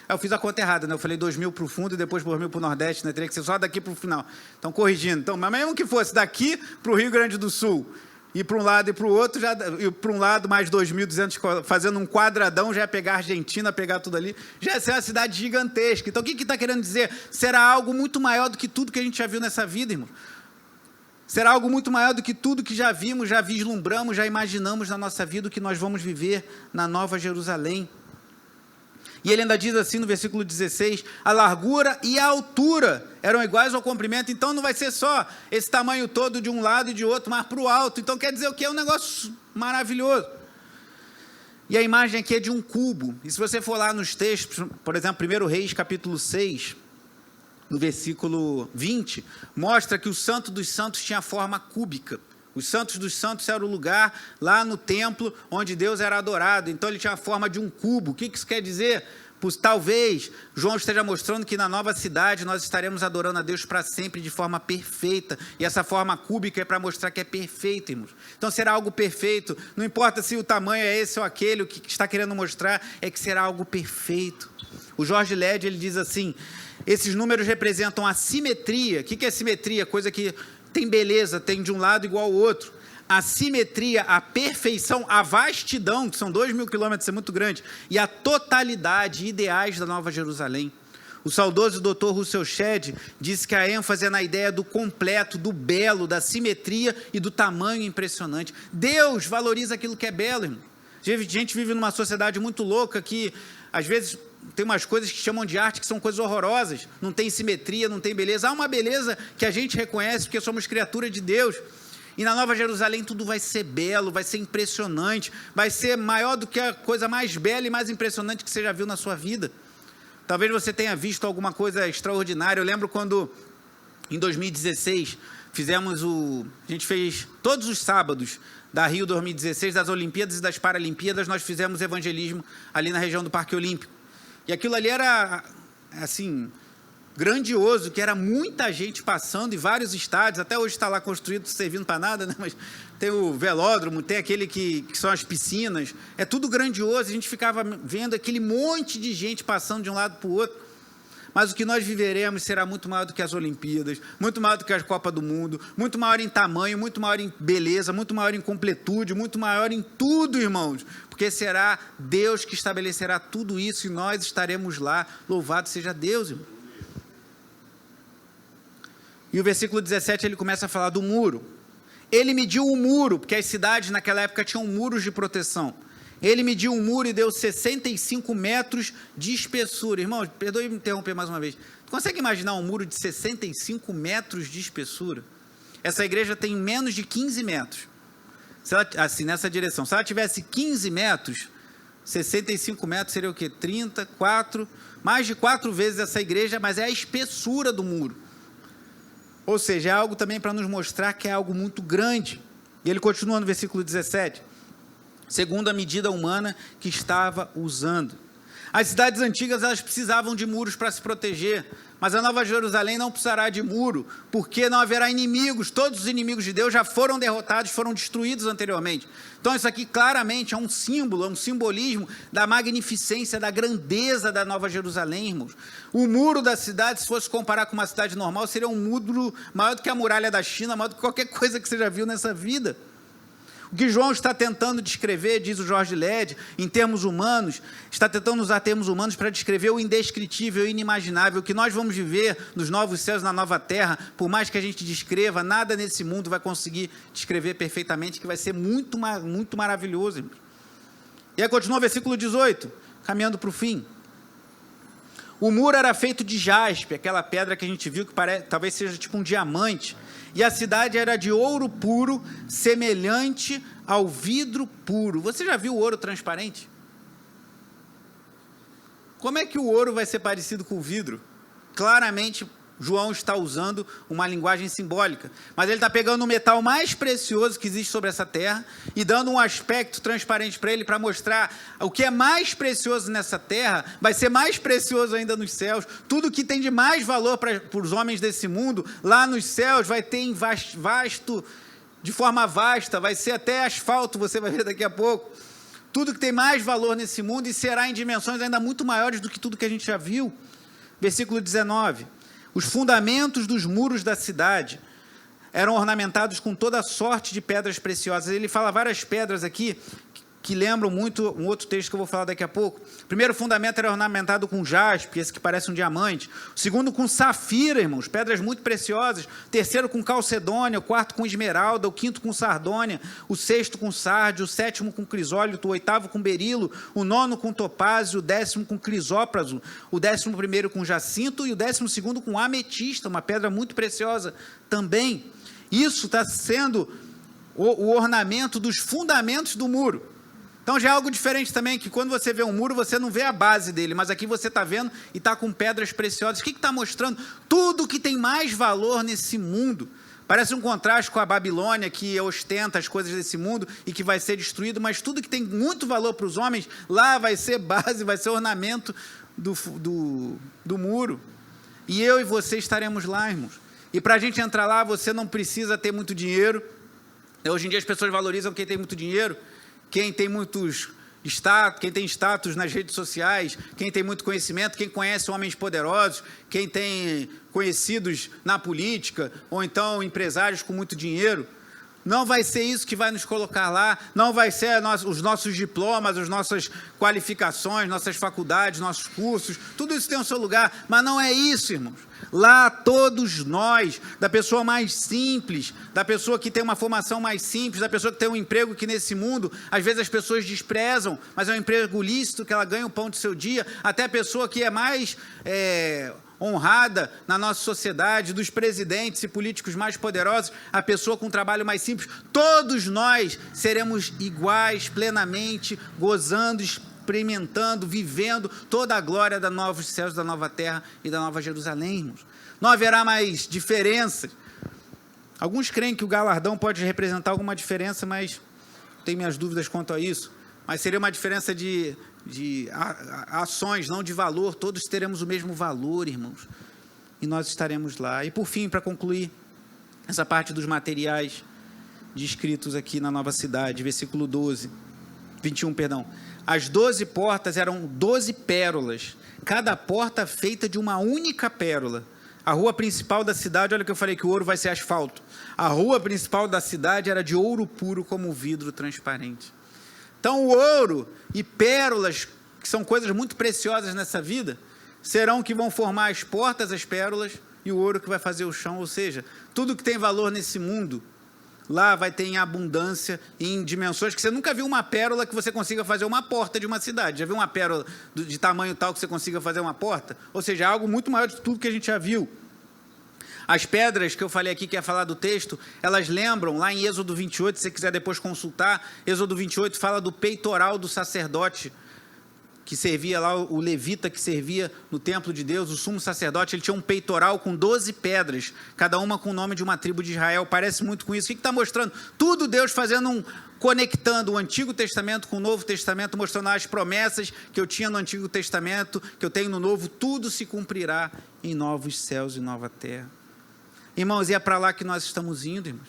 Aí eu fiz a conta errada, né? Eu falei 2.000 para o fundo e depois 2.000 para o Nordeste, né? Teria que ser só daqui para o final. Então, corrigindo. Então, mas mesmo que fosse daqui para o Rio Grande do Sul, e para um lado e para o outro, e para um lado mais 2.200, fazendo um quadradão, já ia pegar a Argentina, pegar tudo ali, já ia ser uma cidade gigantesca. Então, o que está querendo dizer? Será algo muito maior do que tudo que a gente já viu nessa vida, irmão. Será algo muito maior do que tudo que já vimos, já vislumbramos, já imaginamos na nossa vida, o que nós vamos viver na Nova Jerusalém. E ele ainda diz assim no versículo 16, a largura e a altura eram iguais ao comprimento, então não vai ser só esse tamanho todo de um lado e de outro, mas para o alto. Então quer dizer o que? É um negócio maravilhoso. E a imagem aqui é de um cubo. E se você for lá nos textos, por exemplo, 1 Reis, capítulo 6, no versículo 20, mostra que o Santo dos Santos tinha forma cúbica. Os Santos dos Santos era o lugar lá no templo onde Deus era adorado. Então ele tinha a forma de um cubo. O que isso quer dizer? Talvez João esteja mostrando que na nova cidade nós estaremos adorando a Deus para sempre de forma perfeita. E essa forma cúbica é para mostrar que é perfeito, irmãos. Então será algo perfeito. Não importa se o tamanho é esse ou aquele, o que está querendo mostrar é que será algo perfeito. O Jorge Led, ele diz assim, esses números representam a simetria. O que é simetria? Coisa que tem beleza, tem de um lado igual ao outro. A simetria, a perfeição, a vastidão, que são 2.000 quilômetros, é muito grande, e a totalidade, ideais da Nova Jerusalém. O saudoso Dr. Russell Shedd disse que a ênfase é na ideia do completo, do belo, da simetria e do tamanho impressionante. Deus valoriza aquilo que é belo, irmão. A gente vive numa sociedade muito louca que, às vezes, tem umas coisas que chamam de arte que são coisas horrorosas, não tem simetria, não tem beleza. Há uma beleza que a gente reconhece porque somos criatura de Deus. E na Nova Jerusalém tudo vai ser belo, vai ser impressionante, vai ser maior do que a coisa mais bela e mais impressionante que você já viu na sua vida. Talvez você tenha visto alguma coisa extraordinária. Eu lembro quando, em 2016, a gente fez todos os sábados da Rio 2016, das Olimpíadas e das Paralimpíadas, nós fizemos evangelismo ali na região do Parque Olímpico. E aquilo ali era, assim, grandioso, que era muita gente passando e vários estádios, até hoje está lá construído, servindo para nada, né? Mas tem o velódromo, tem aquele que são as piscinas, é tudo grandioso, a gente ficava vendo aquele monte de gente passando de um lado para o outro. Mas o que nós viveremos será muito maior do que as Olimpíadas, muito maior do que a Copa do Mundo, muito maior em tamanho, muito maior em beleza, muito maior em completude, muito maior em tudo, irmãos, porque será Deus que estabelecerá tudo isso e nós estaremos lá. Louvado seja Deus, irmão. E o versículo 17, ele começa a falar do muro. Ele mediu o muro, porque as cidades naquela época tinham muros de proteção. Ele mediu um muro e deu 65 metros de espessura. Irmão, perdoe me interromper mais uma vez. Tu consegue imaginar um muro de 65 metros de espessura? essa igreja tem menos de 15 metros. Se ela, assim, nessa direção. Se ela tivesse 15 metros, 65 metros seria o quê? 34, mais de 4 vezes essa igreja, mas é a espessura do muro. Ou seja, é algo também para nos mostrar que é algo muito grande. E ele continua no versículo 17. Segundo a medida humana que estava usando. As cidades antigas, elas precisavam de muros para se proteger, mas a Nova Jerusalém não precisará de muro, porque não haverá inimigos. Todos os inimigos de Deus já foram derrotados, foram destruídos anteriormente. Então isso aqui claramente é um símbolo, é um simbolismo da magnificência, da grandeza da Nova Jerusalém, irmãos. O muro da cidade, se fosse comparar com uma cidade normal, seria um muro maior do que a muralha da China, maior do que qualquer coisa que você já viu nessa vida. O que João está tentando descrever, diz o Jorge Led, em termos humanos, está tentando usar termos humanos para descrever o indescritível, o inimaginável, o que nós vamos viver nos novos céus, na nova terra. Por mais que a gente descreva, nada nesse mundo vai conseguir descrever perfeitamente, que vai ser muito, muito maravilhoso, irmãos. E aí continua o versículo 18, caminhando para o fim. O muro era feito de jaspe, aquela pedra que a gente viu que parece, talvez seja tipo um diamante, e a cidade era de ouro puro, semelhante ao vidro puro. Você já viu o ouro transparente? Como é que o ouro vai ser parecido com o vidro? Claramente, João está usando uma linguagem simbólica, mas ele está pegando o metal mais precioso que existe sobre essa terra e dando um aspecto transparente para ele, para mostrar o que é mais precioso nessa terra vai ser mais precioso ainda nos céus. Tudo que tem de mais valor para os homens desse mundo, lá nos céus vai ter em vasto, de forma vasta, vai ser até asfalto, você vai ver daqui a pouco. Tudo que tem mais valor nesse mundo e será em dimensões ainda muito maiores do que tudo que a gente já viu. Versículo 19. Os fundamentos dos muros da cidade eram ornamentados com toda sorte de pedras preciosas. Ele fala várias pedras aqui que lembram muito um outro texto que eu vou falar daqui a pouco. O primeiro fundamento era ornamentado com jaspe, esse que parece um diamante. O segundo com safira, irmãos, pedras muito preciosas. O terceiro com calcedônia, o quarto com esmeralda, o quinto com sardônia, o sexto com sárdio, o sétimo com crisólito, o oitavo com berilo, o nono com topázio, o décimo com crisópraso, o 11º com jacinto e o 12º com ametista, uma pedra muito preciosa também. Isso está sendo o ornamento dos fundamentos do muro. Então já é algo diferente também, que quando você vê um muro, você não vê a base dele, mas aqui você está vendo e está com pedras preciosas. O que está mostrando? Tudo que tem mais valor nesse mundo. Parece um contraste com a Babilônia, que ostenta as coisas desse mundo e que vai ser destruído, mas tudo que tem muito valor para os homens, lá vai ser base, vai ser ornamento do muro. E eu e você estaremos lá, irmãos. E para a gente entrar lá, você não precisa ter muito dinheiro. Hoje em dia as pessoas valorizam quem tem muito dinheiro, quem tem quem tem status nas redes sociais, quem tem muito conhecimento, quem conhece homens poderosos, quem tem conhecidos na política, ou então empresários com muito dinheiro. Não vai ser isso que vai nos colocar lá, não vai ser os nossos diplomas, as nossas qualificações, nossas faculdades, nossos cursos, tudo isso tem o seu lugar, mas não é isso, irmãos. Lá todos nós, da pessoa mais simples, da pessoa que tem uma formação mais simples, da pessoa que tem um emprego que nesse mundo, às vezes as pessoas desprezam, mas é um emprego lícito, que ela ganha o pão do seu dia, até a pessoa que é mais honrada na nossa sociedade, dos presidentes e políticos mais poderosos, a pessoa com um trabalho mais simples, todos nós seremos iguais plenamente, gozando, experimentando, vivendo toda a glória da novos céus, da nova terra e da nova Jerusalém, irmãos. Não haverá mais diferenças. Alguns creem que o galardão pode representar alguma diferença, mas tenho minhas dúvidas quanto a isso. Mas seria uma diferença de ações, não de valor. Todos teremos o mesmo valor, irmãos, e nós estaremos lá. E por fim, para concluir essa parte dos materiais descritos aqui na nova cidade, versículo 21, as 12 portas eram 12 pérolas, cada porta feita de uma única pérola. A rua principal da cidade, olha que eu falei que o ouro vai ser asfalto, a rua principal da cidade era de ouro puro como vidro transparente. Então, o ouro e pérolas, que são coisas muito preciosas nessa vida, serão que vão formar as portas, as pérolas, e o ouro que vai fazer o chão. Ou seja, tudo que tem valor nesse mundo, lá vai ter em abundância, em dimensões que você nunca viu uma pérola que você consiga fazer uma porta de uma cidade. Já viu uma pérola de tamanho tal que você consiga fazer uma porta? Ou seja, algo muito maior de tudo que a gente já viu. As pedras que eu falei aqui, que ia falar do texto, elas lembram, lá em Êxodo 28, se você quiser depois consultar, Êxodo 28 fala do peitoral do sacerdote, que servia lá, o levita que servia no templo de Deus, o sumo sacerdote, ele tinha um peitoral com 12 pedras, cada uma com o nome de uma tribo de Israel. Parece muito com isso. O que está mostrando? Tudo Deus fazendo conectando o Antigo Testamento com o Novo Testamento, mostrando as promessas que eu tinha no Antigo Testamento, que eu tenho no Novo, tudo se cumprirá em novos céus e nova terra. Irmãos, e é para lá que nós estamos indo, irmãos.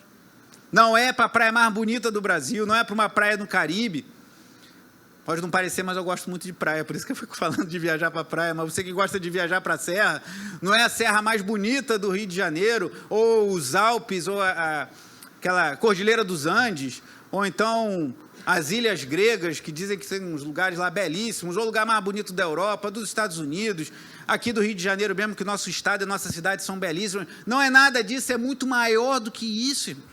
Não é para a praia mais bonita do Brasil, não é para uma praia no Caribe. Pode não parecer, mas eu gosto muito de praia, por isso que eu fico falando de viajar para a praia. Mas você que gosta de viajar para a serra, não é a serra mais bonita do Rio de Janeiro, ou os Alpes, ou aquela Cordilheira dos Andes, ou então as ilhas gregas, que dizem que são uns lugares lá belíssimos, ou o lugar mais bonito da Europa, dos Estados Unidos, aqui do Rio de Janeiro mesmo, que o nosso estado e nossa cidade são belíssimos. Não é nada disso, é muito maior do que isso, irmão.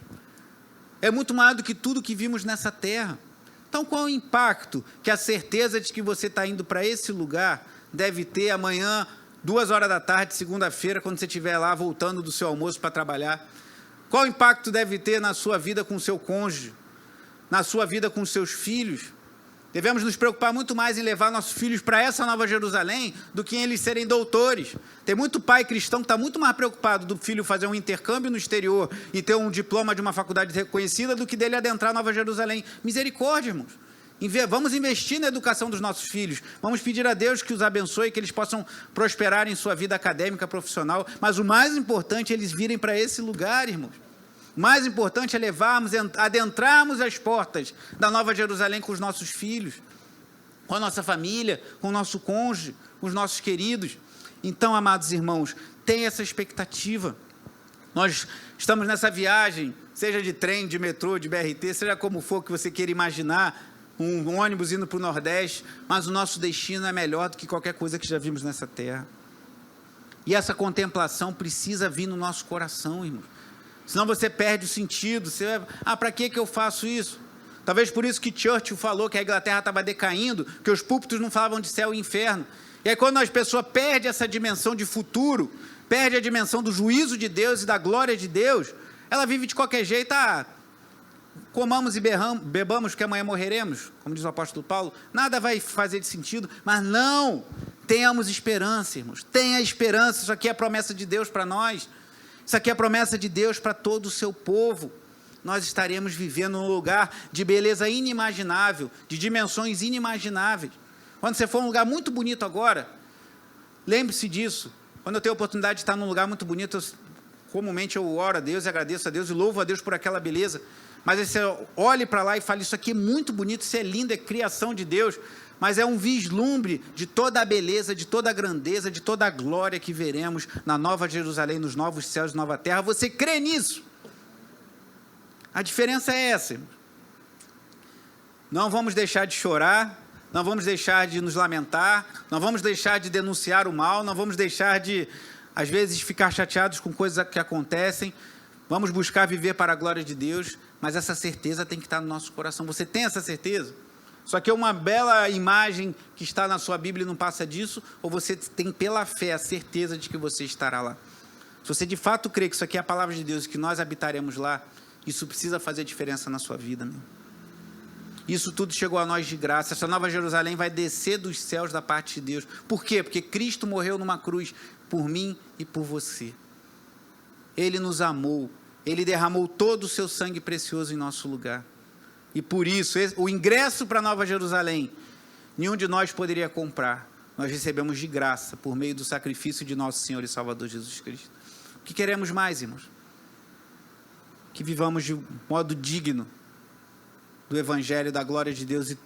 É muito maior do que tudo que vimos nessa terra. Então, qual é o impacto que a certeza de que você está indo para esse lugar deve ter amanhã, 2 horas da tarde, segunda-feira, quando você estiver lá voltando do seu almoço para trabalhar? Qual o impacto deve ter na sua vida com o seu cônjuge, na sua vida com os seus filhos? Devemos nos preocupar muito mais em levar nossos filhos para essa Nova Jerusalém do que em eles serem doutores. Tem muito pai cristão que está muito mais preocupado do filho fazer um intercâmbio no exterior e ter um diploma de uma faculdade reconhecida do que dele adentrar a Nova Jerusalém. Misericórdia, irmãos. Vamos investir na educação dos nossos filhos. Vamos pedir a Deus que os abençoe, que eles possam prosperar em sua vida acadêmica, profissional. Mas o mais importante é eles virem para esse lugar, irmãos. O mais importante é adentrarmos as portas da Nova Jerusalém com os nossos filhos, com a nossa família, com o nosso cônjuge, com os nossos queridos. Então, amados irmãos, tenha essa expectativa. Nós estamos nessa viagem, seja de trem, de metrô, de BRT, seja como for que você queira imaginar, um ônibus indo para o Nordeste, mas o nosso destino é melhor do que qualquer coisa que já vimos nessa terra. E essa contemplação precisa vir no nosso coração, irmãos. Senão você perde o sentido. Para que eu faço isso? Talvez por isso que Churchill falou que a Inglaterra estava decaindo, que os púlpitos não falavam de céu e inferno. E aí quando as pessoas perdem essa dimensão de futuro, perde a dimensão do juízo de Deus e da glória de Deus, ela vive de qualquer jeito. Comamos e bebamos, que amanhã morreremos, como diz o apóstolo Paulo. Nada vai fazer de sentido, mas não, tenhamos esperança, irmãos. Tenha esperança, isso aqui é a promessa de Deus para nós. Isso aqui é a promessa de Deus para todo o seu povo. Nós estaremos vivendo num lugar de beleza inimaginável, de dimensões inimagináveis. Quando você for um lugar muito bonito agora, lembre-se disso. Quando eu tenho a oportunidade de estar num lugar muito bonito, comumente eu oro a Deus, agradeço a Deus e louvo a Deus por aquela beleza. Mas aí você olhe para lá e fale, isso aqui é muito bonito, isso é lindo, é criação de Deus. Mas é um vislumbre de toda a beleza, de toda a grandeza, de toda a glória que veremos na Nova Jerusalém, nos novos céus e nova terra. Você crê nisso? A diferença é essa. Não vamos deixar de chorar, não vamos deixar de nos lamentar, não vamos deixar de denunciar o mal, não vamos deixar de, às vezes, ficar chateados com coisas que acontecem. Vamos buscar viver para a glória de Deus, mas essa certeza tem que estar no nosso coração. Você tem essa certeza? Só que é uma bela imagem que está na sua Bíblia e não passa disso, ou você tem pela fé a certeza de que você estará lá? Se você de fato crê que isso aqui é a palavra de Deus e que nós habitaremos lá, isso precisa fazer diferença na sua vida, meu. Isso tudo chegou a nós de graça. Essa Nova Jerusalém vai descer dos céus da parte de Deus. Por quê? Porque Cristo morreu numa cruz por mim e por você. Ele nos amou. Ele derramou todo o seu sangue precioso em nosso lugar. E por isso, o ingresso para a Nova Jerusalém, nenhum de nós poderia comprar. Nós recebemos de graça, por meio do sacrifício de nosso Senhor e Salvador Jesus Cristo. O que queremos mais, irmãos? Que vivamos de modo digno do Evangelho, da glória de Deus e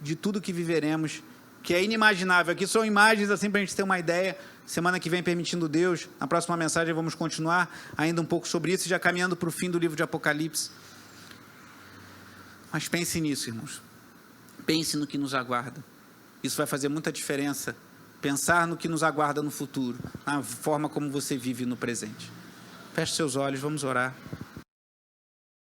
de tudo que viveremos, que é inimaginável. Aqui são imagens assim para a gente ter uma ideia. Semana que vem, permitindo Deus, na próxima mensagem vamos continuar ainda um pouco sobre isso, já caminhando para o fim do livro de Apocalipse. Mas pense nisso, irmãos. Pense no que nos aguarda. Isso vai fazer muita diferença. Pensar no que nos aguarda no futuro, na forma como você vive no presente. Feche seus olhos, vamos orar.